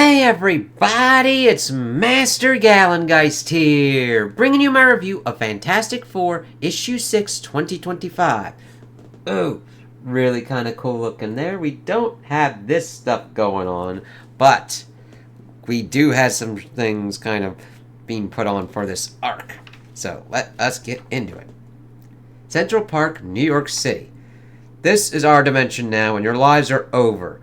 Hey everybody, it's Master Gallengeist here, bringing you my review of Fantastic Four Issue 6, 2025. Oh, really kind of cool looking there. We don't have this stuff going on, but we do have some things kind of being put on for this arc. So let us get into it. Central Park, New York City. This is our dimension now, and your lives are over.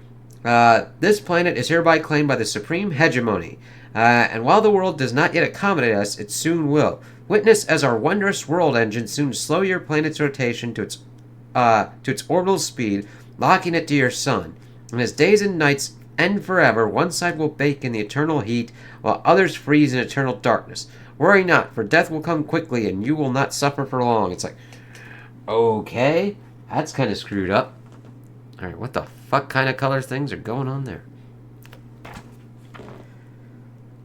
This planet is hereby claimed by the Supreme Hegemony, and while the world does not yet accommodate us, it soon will. Witness as our wondrous world engine soon slow your planet's rotation to its orbital speed, locking it to your sun. And as days and nights end forever, one side will bake in the eternal heat, while others freeze in eternal darkness. Worry not, for death will come quickly, and you will not suffer for long. It's like, okay, that's kind of screwed up. Alright, what the fuck kind of color things are going on there?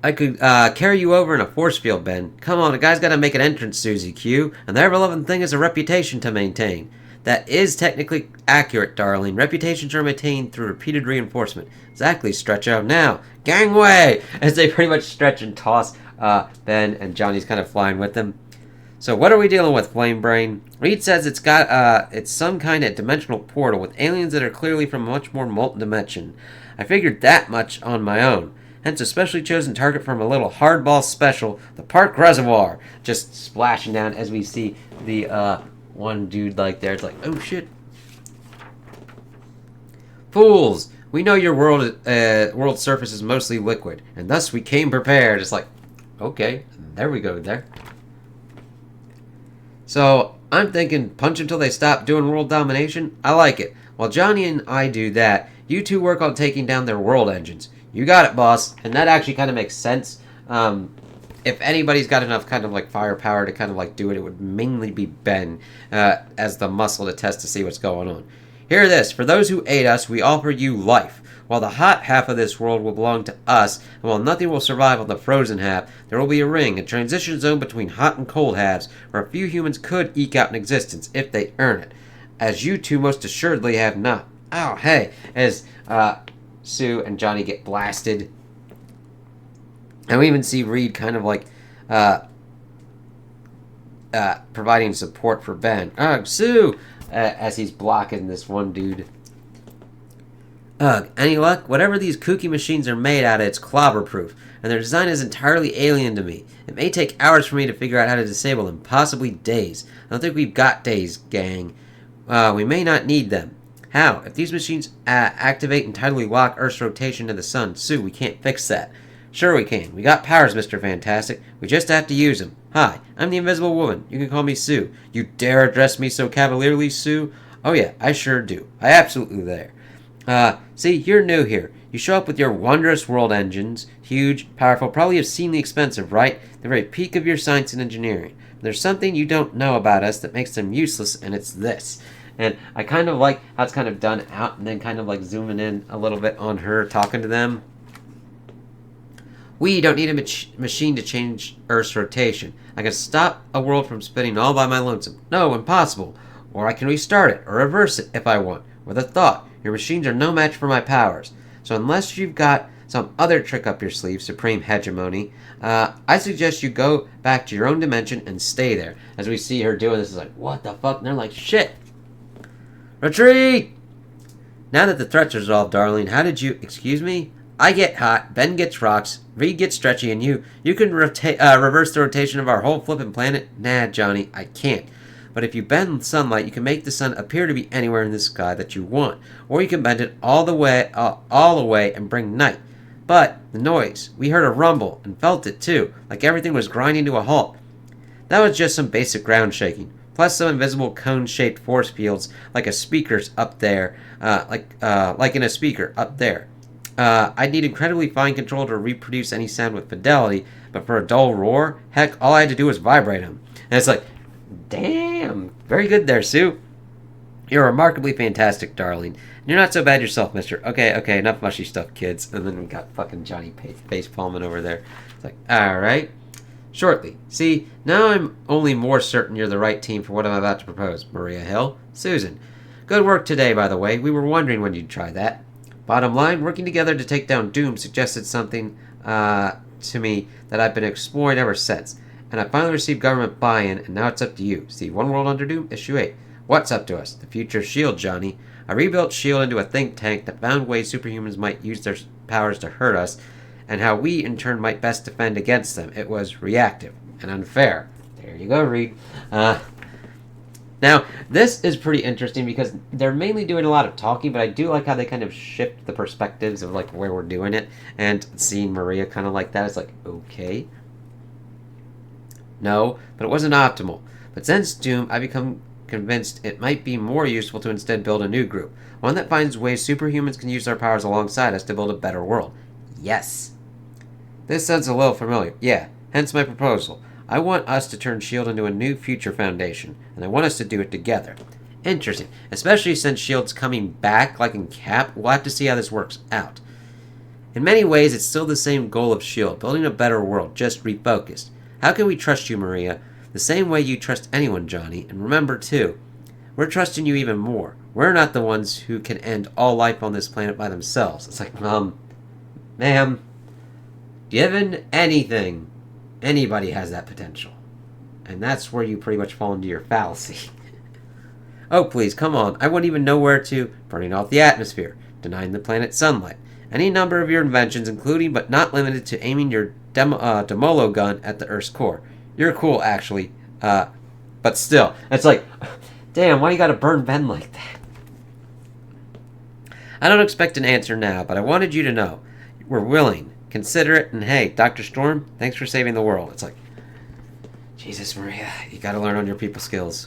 I could carry you over in a force field, Ben. Come on, a guy's got to make an entrance, Susie Q. And the ever-loving thing is a reputation to maintain. That is technically accurate, darling. Reputations are maintained through repeated reinforcement. Exactly, stretch out now. Gangway! As they pretty much stretch and toss Ben, and Johnny's kind of flying with them. So what are we dealing with, Flame Brain? Reed says it's some kind of dimensional portal with aliens that are clearly from a much more molten dimension. I figured that much on my own. Hence a specially chosen target from a little hardball special, the Park Reservoir, just splashing down as we see the one dude like there. It's like, oh shit. Fools! We know your world surface is mostly liquid, and thus we came prepared. It's like, okay, there we go there. So, I'm thinking, punch until they stop doing world domination? I like it. While Johnny and I do that, you two work on taking down their world engines. You got it, boss. And that actually kind of makes sense. If anybody's got enough kind of like firepower to kind of like do it, it would mainly be Ben as the muscle to test to see what's going on. Hear this. For those who aid us, we offer you life. While the hot half of this world will belong to us, and while nothing will survive on the frozen half, there will be a ring, a transition zone between hot and cold halves, where a few humans could eke out an existence if they earn it, as you two most assuredly have not. Oh, hey, as Sue and Johnny get blasted. And we even see Reed kind of like providing support for Ben. Sue! As he's blocking this one dude. Ugh, any luck? Whatever these kooky machines are made out of, it's clobber-proof, and their design is entirely alien to me. It may take hours for me to figure out how to disable them, possibly days. I don't think we've got days, gang. We may not need them. How? If these machines activate and tidally lock Earth's rotation to the sun, Sue, we can't fix that. Sure we can. We got powers, Mr. Fantastic. We just have to use them. Hi, I'm the Invisible Woman. You can call me Sue. You dare address me so cavalierly, Sue? Oh yeah, I sure do. I absolutely dare. See, you're new here. You show up with your wondrous world engines, huge, powerful, probably obscenely expensive, right? The very peak of your science and engineering. But there's something you don't know about us that makes them useless, and it's this. And I kind of like how it's kind of done out and then kind of like zooming in a little bit on her talking to them. We don't need a machine to change Earth's rotation. I can stop a world from spinning all by my lonesome. No, impossible. Or I can restart it or reverse it if I want. With a thought. Your machines are no match for my powers. So unless you've got some other trick up your sleeve, Supreme Hegemony, I suggest you go back to your own dimension and stay there. As we see her doing this, it's like, what the fuck? And they're like, shit. Retreat! Now that the threats are resolved, darling, how did you... Excuse me? I get hot, Ben gets rocks, Reed gets stretchy, and you can reverse the rotation of our whole flippin' planet? Nah, Johnny, I can't. But if you bend sunlight, you can make the sun appear to be anywhere in the sky that you want. Or you can bend it all away and bring night. But the noise, we heard a rumble and felt it too, like everything was grinding to a halt. That was just some basic ground shaking, plus some invisible cone-shaped force fields like a speaker's up there, like in a speaker up there. I'd need incredibly fine control to reproduce any sound with fidelity, but for a dull roar, heck, all I had to do was vibrate them. And it's like, damn, very good there, Sue. You're remarkably fantastic, darling. You're not so bad yourself, mister. Okay, enough mushy stuff, kids. And then we got fucking Johnny face palming over there. It's like, alright. Shortly. See, now I'm only more certain you're the right team for what I'm about to propose. Maria Hill. Susan. Good work today, by the way. We were wondering when you'd try that. Bottom line, working together to take down Doom suggested something to me that I've been exploring ever since. And I finally received government buy-in, and now it's up to you. See, One World Under Doom, Issue 8. What's up to us? The future of S.H.I.E.L.D., Johnny. I rebuilt S.H.I.E.L.D. into a think tank that found ways superhumans might use their powers to hurt us, and how we, in turn, might best defend against them. It was reactive and unfair. There you go, Reed. Now, this is pretty interesting because they're mainly doing a lot of talking, but I do like how they kind of shift the perspectives of, like, where we're doing it, and seeing Maria kind of like that, it's like, okay. No, but it wasn't optimal. But since Doom, I've become convinced it might be more useful to instead build a new group. One that finds ways superhumans can use their powers alongside us to build a better world. Yes. This sounds a little familiar. Yeah, hence my proposal. I want us to turn S.H.I.E.L.D. into a new future foundation, and I want us to do it together. Interesting. Especially since S.H.I.E.L.D's coming back, like in Cap, we'll have to see how this works out. In many ways, it's still the same goal of S.H.I.E.L.D., building a better world, just refocused. How can we trust you, Maria? The same way you trust anyone, Johnny. And remember, too, we're trusting you even more. We're not the ones who can end all life on this planet by themselves. It's like, ma'am, given anything, anybody has that potential. And that's where you pretty much fall into your fallacy. Oh, please, come on. I wouldn't even know where to. Burning off the atmosphere. Denying the planet sunlight. Any number of your inventions, including but not limited to aiming your Demolo gun at the Earth's core. You're cool, actually. But still. It's like, damn, why you gotta burn Ben like that? I don't expect an answer now, but I wanted you to know. We're willing. Consider it, and hey, Dr. Storm, thanks for saving the world. It's like, Jesus, Maria, you gotta learn on your people skills.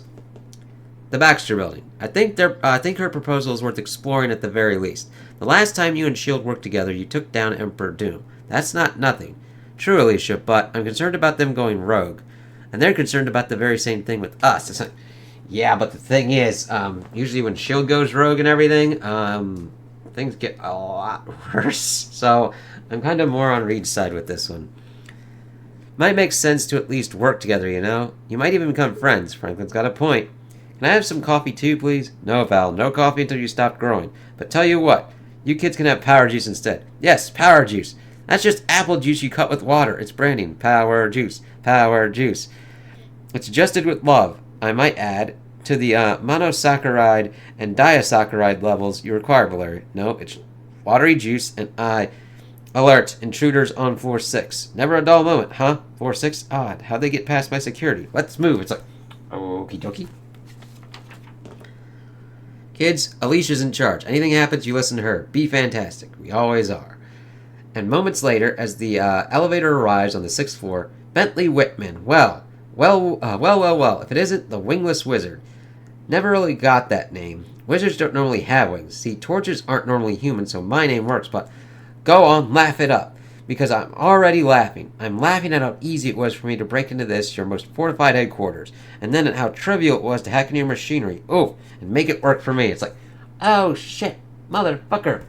The Baxter Building. I think her proposal is worth exploring at the very least. The last time you and S.H.I.E.L.D. worked together, you took down Emperor Doom. That's not nothing. True, Alicia, but I'm concerned about them going rogue. And they're concerned about the very same thing with us. It's like, yeah, but the thing is, usually when S.H.I.E.L.D. goes rogue and everything, things get a lot worse. So I'm kind of more on Reed's side with this one. Might make sense to at least work together, you know? You might even become friends. Franklin's got a point. Can I have some coffee too, please? No, Val, no coffee until you stop growing. But tell you what, you kids can have power juice instead. Yes, power juice. That's just apple juice you cut with water. It's branding. Power juice. Power juice. It's adjusted with love, I might add, to the monosaccharide and disaccharide levels you require, Valeria. No, it's watery juice, and alert, intruders on floor 6. Never a dull moment, huh? Floor 6? Odd. How'd they get past my security? Let's move. It's like, okie dokie. Kids, Alicia's in charge. Anything happens, you listen to her. Be fantastic. We always are. And moments later, as the elevator arrives on the 6th floor, Bentley Whitman. Well. If it isn't the Wingless Wizard. Never really got that name. Wizards don't normally have wings. See, torches aren't normally human, so my name works, but go on, laugh it up. Because I'm already laughing. I'm laughing at how easy it was for me to break into this, your most fortified headquarters. And then at how trivial it was to hack into your machinery. Ooh, and make it work for me. It's like, oh shit, motherfucker.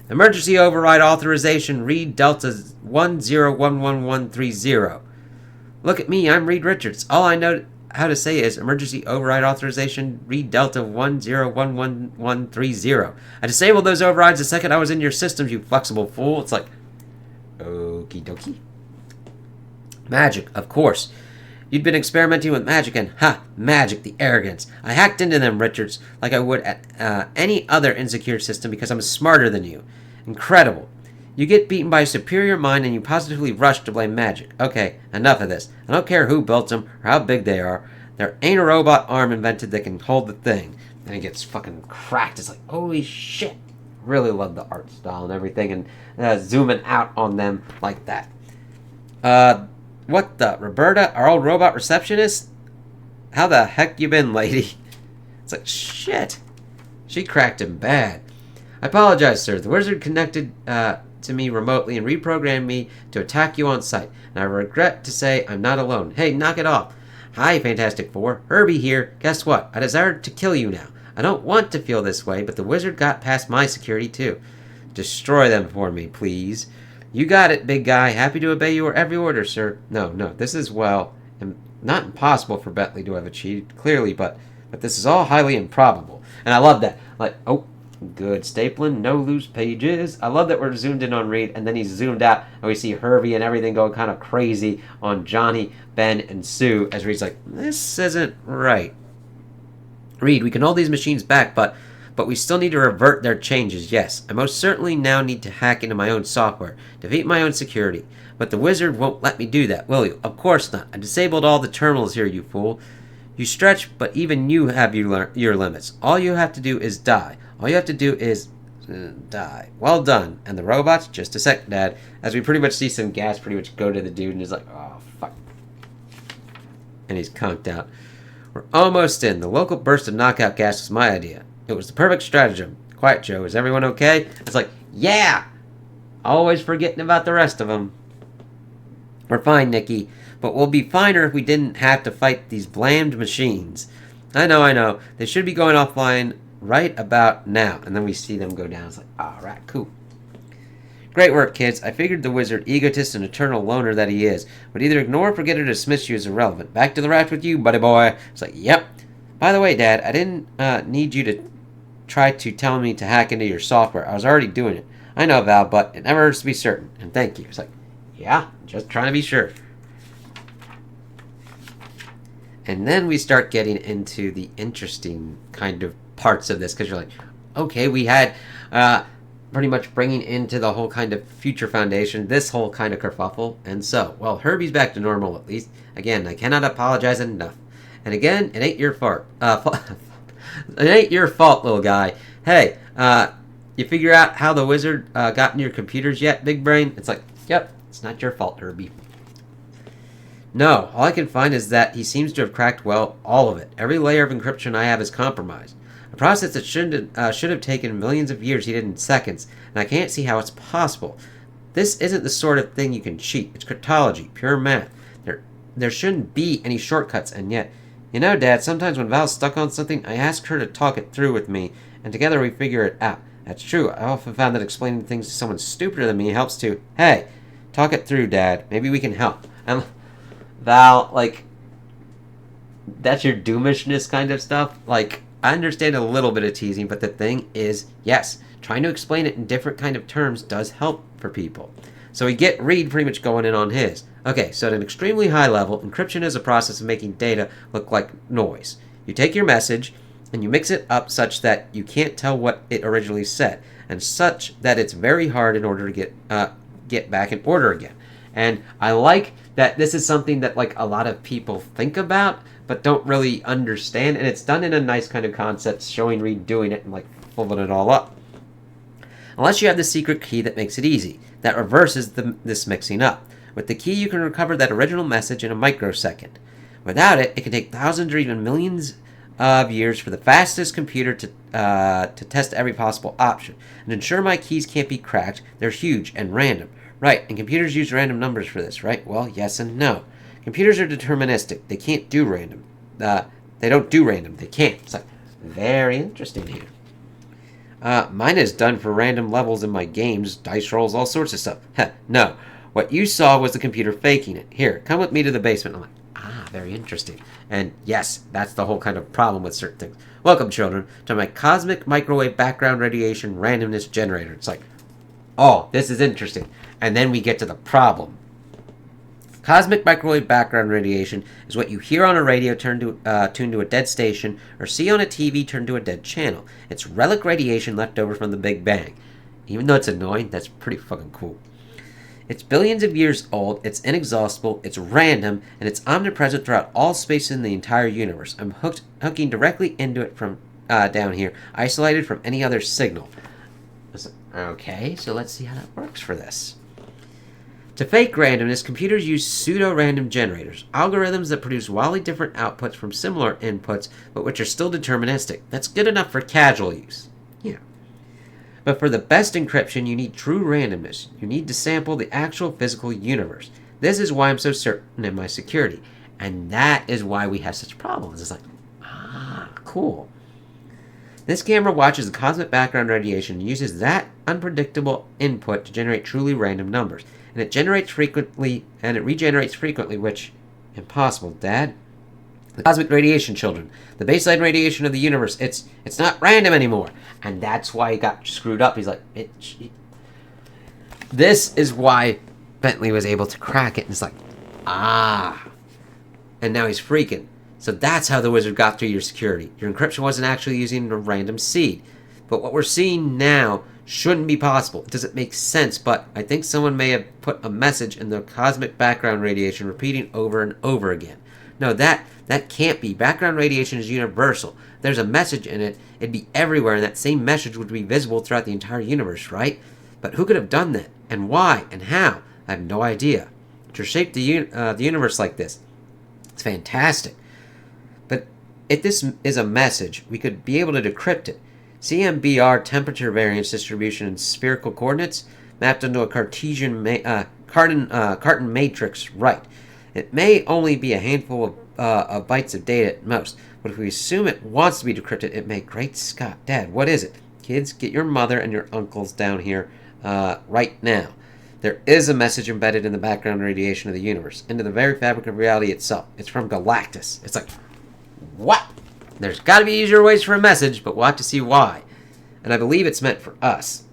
Emergency override authorization, Reed Delta 1011130. Look at me, I'm Reed Richards. All I know how to say is emergency override authorization, Reed Delta 1011130. I disabled those overrides the second I was in your systems, you flexible fool. It's like, okie dokie. Magic, of course. You'd been experimenting with magic and, magic, the arrogance. I hacked into them, Richards, like I would at any other insecure system because I'm smarter than you. Incredible. You get beaten by a superior mind and you positively rush to blame magic. Okay, enough of this. I don't care who built them or how big they are. There ain't a robot arm invented that can hold the thing. And it gets fucking cracked. It's like, holy shit. Really love the art style and everything, and zooming out on them like that. What the? Roberta, our old robot receptionist? How the heck you been, lady? It's like, shit. She cracked him bad. I apologize, sir. The wizard connected to me remotely and reprogrammed me to attack you on sight. And I regret to say I'm not alone. Hey, knock it off. Hi, Fantastic Four. Herbie here. Guess what? I desire to kill you now. I don't want to feel this way, but the wizard got past my security too. Destroy them for me, please. You got it, big guy. Happy to obey your every order, sir. No, this is, well, not impossible for Bentley to have achieved, clearly, but this is all highly improbable. And I love that. Like, oh, Good. Stapling, no loose pages. I love that we're zoomed in on Reed, and then he's zoomed out, and we see Herbie and everything going kind of crazy on Johnny, Ben, and Sue, as Reed's like, this isn't right. Reed, we can hold these machines back, but we still need to revert their changes, yes. I most certainly now need to hack into my own software, defeat my own security. But the wizard won't let me do that, will you? Of course not. I disabled all the terminals here, you fool. You stretch, but even you have your limits. All you have to do is die. All you have to do is die. Well done. And the robots, just a sec, Dad. As we pretty much see some gas pretty much go to the dude, and he's like, oh, fuck. And he's conked out. We're almost in. The local burst of knockout gas was my idea. It was the perfect stratagem. Quiet, Joe. Is everyone okay? It's like, yeah! Always forgetting about the rest of them. We're fine, Nikki. But we'll be finer if we didn't have to fight these blamed machines. I know. They should be going offline right about now. And then we see them go down. It's like, alright, cool. Great work, kids. I figured the wizard, egotist and eternal loner that he is, would either ignore or forget or dismiss you as irrelevant. Back to the raft with you, buddy boy. It's like, yep. By the way, Dad, I didn't need you to try to tell me to hack into your software. I was already doing it. I know, Val, but it never hurts to be certain. And thank you. It's like, yeah, just trying to be sure. And then we start getting into the interesting kind of parts of this, because you're like, okay, we had pretty much bringing into the whole kind of future foundation this whole kind of kerfuffle. And so, well, Herbie's back to normal at least. Again, I cannot apologize enough. And again, it ain't your fault. It ain't your fault, little guy. Hey, you figure out how the wizard got in your computers yet, Big Brain? It's like, yep, it's not your fault, Herbie. No, all I can find is that he seems to have cracked, well, all of it. Every layer of encryption I have is compromised. A process that should have taken millions of years he did in seconds, and I can't see how it's possible. This isn't the sort of thing you can cheat. It's cryptology, pure math. There shouldn't be any shortcuts, and yet, you know, Dad, sometimes when Val's stuck on something, I ask her to talk it through with me, and together we figure it out. That's true. I often found that explaining things to someone stupider than me helps too. Hey, talk it through, Dad. Maybe we can help. And Val, like, that's your doomishness kind of stuff. Like, I understand a little bit of teasing, but the thing is, yes, trying to explain it in different kind of terms does help for people. So we get Reed pretty much going in on his. Okay, so at an extremely high level, encryption is a process of making data look like noise. You take your message, and you mix it up such that you can't tell what it originally said, and such that it's very hard in order to get back in order again. And I like that this is something that like a lot of people think about, but don't really understand, and it's done in a nice kind of concept, showing Reed doing it and like pulling it all up. Unless you have the secret key that makes it easy, that reverses this mixing up. With the key, you can recover that original message in a microsecond. Without it, it can take thousands or even millions of years for the fastest computer to test every possible option. And ensure my keys can't be cracked, they're huge and random. Right, and computers use random numbers for this, right? Well, yes and no. Computers are deterministic. They can't do random. They don't do random. They can't. It's like, very interesting here. Mine is done for random levels in my games, dice rolls, all sorts of stuff. No. What you saw was the computer faking it. Here, come with me to the basement. I'm like, very interesting. And yes, that's the whole kind of problem with certain things. Welcome, children, to my cosmic microwave background radiation randomness generator. It's like, oh, this is interesting. And then we get to the problem. Cosmic microwave background radiation is what you hear on a radio tuned to a dead station, or see on a TV turned to a dead channel. It's relic radiation left over from the Big Bang. Even though it's annoying, that's pretty fucking cool. It's billions of years old, it's inexhaustible, it's random, and it's omnipresent throughout all space in the entire universe. I'm hooking directly into it from down here, isolated from any other signal. Okay, so let's see how that works for this. To fake randomness, computers use pseudo-random generators, algorithms that produce wildly different outputs from similar inputs, but which are still deterministic. That's good enough for casual use. Yeah. But for the best encryption, you need true randomness. You need to sample the actual physical universe. This is why I'm so certain in my security. And that is why we have such problems. It's like, cool. This camera watches the cosmic background radiation and uses that unpredictable input to generate truly random numbers. And it regenerates frequently, which, impossible, Dad. The cosmic radiation, children. The baseline radiation of the universe. It's not random anymore. And that's why he got screwed up. He's like, this is why Bentley was able to crack it. And it's like, ah. And now he's freaking. So that's how the wizard got through your security. Your encryption wasn't actually using a random seed. But what we're seeing now shouldn't be possible. It doesn't make sense, but I think someone may have put a message in the cosmic background radiation repeating over and over again. No, that can't be. Background radiation is universal. There's a message in it, it'd be everywhere, and that same message would be visible throughout the entire universe, right? But who could have done that? And why? And how? I have no idea. To shape the universe like this, it's fantastic. But if this is a message, we could be able to decrypt it. CMBR temperature variance distribution in spherical coordinates mapped onto a Cartesian Cartan matrix, right? It may only be a handful of bytes of data at most, but if we assume it wants to be decrypted, it may. Great Scott, Dad, what is it? Kids, get your mother and your uncles down here right now. There is a message embedded in the background radiation of the universe, into the very fabric of reality itself. It's from Galactus. It's like, what? There's got to be easier ways for a message, but we'll have to see why. And I believe it's meant for us.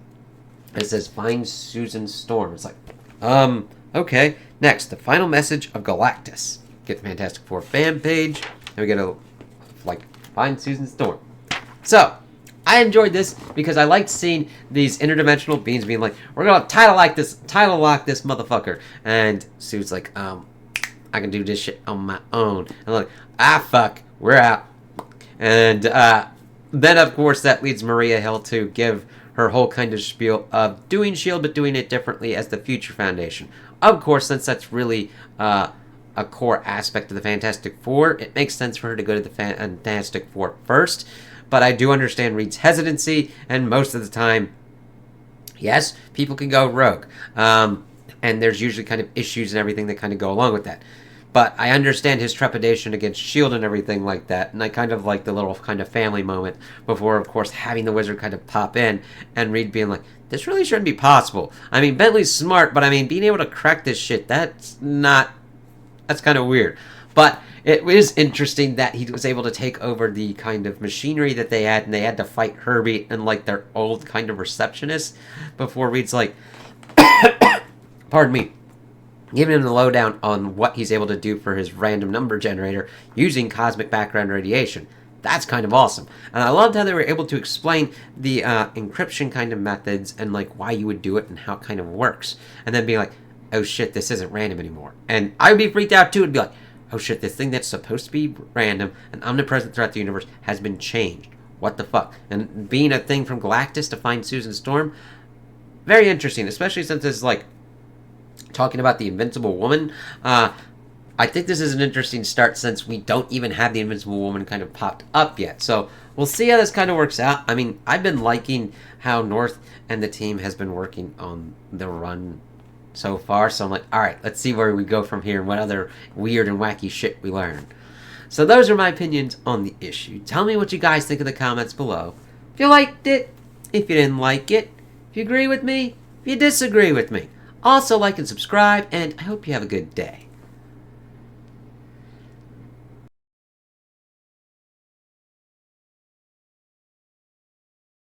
It says, find Susan Storm. It's like, okay. Next, the final message of Galactus. Get the Fantastic Four fan page, and we get a, find Susan Storm. So, I enjoyed this because I liked seeing these interdimensional beings being like, we're going to title lock this motherfucker. And Sue's like, I can do this shit on my own. And I'm like, fuck, we're out. And then, of course, that leads Maria Hill to give her whole kind of spiel of doing S.H.I.E.L.D., but doing it differently as the Future Foundation. Of course, since that's really a core aspect of the Fantastic Four, it makes sense for her to go to the Fantastic Four first. But I do understand Reed's hesitancy, and most of the time, yes, people can go rogue. And there's usually kind of issues and everything that kind of go along with that. But I understand his trepidation against S.H.I.E.L.D. and everything like that. And I kind of like the little kind of family moment before, of course, having the wizard kind of pop in and Reed being like, this really shouldn't be possible. I mean, Bentley's smart, but I mean, being able to crack this shit, that's kind of weird. But it is interesting that he was able to take over the kind of machinery that they had, and they had to fight Herbie and like their old kind of receptionist before Reed's like, pardon me, giving him the lowdown on what he's able to do for his random number generator using cosmic background radiation. That's kind of awesome. And I loved how they were able to explain the encryption kind of methods and like why you would do it and how it kind of works. And then being like, oh shit, this isn't random anymore. And I would be freaked out too and be like, oh shit, this thing that's supposed to be random and omnipresent throughout the universe has been changed. What the fuck? And being a thing from Galactus to find Susan Storm, very interesting, especially since it's like talking about the Invincible Woman. I think this is an interesting start since we don't even have the Invincible Woman kind of popped up yet. So we'll see how this kind of works out. I mean, I've been liking how North and the team has been working on the run so far. So I'm like, all right, let's see where we go from here and what other weird and wacky shit we learn. So those are my opinions on the issue. Tell me what you guys think in the comments below. If you liked it, if you didn't like it, if you agree with me, if you disagree with me. Also like and subscribe, and I hope you have a good day.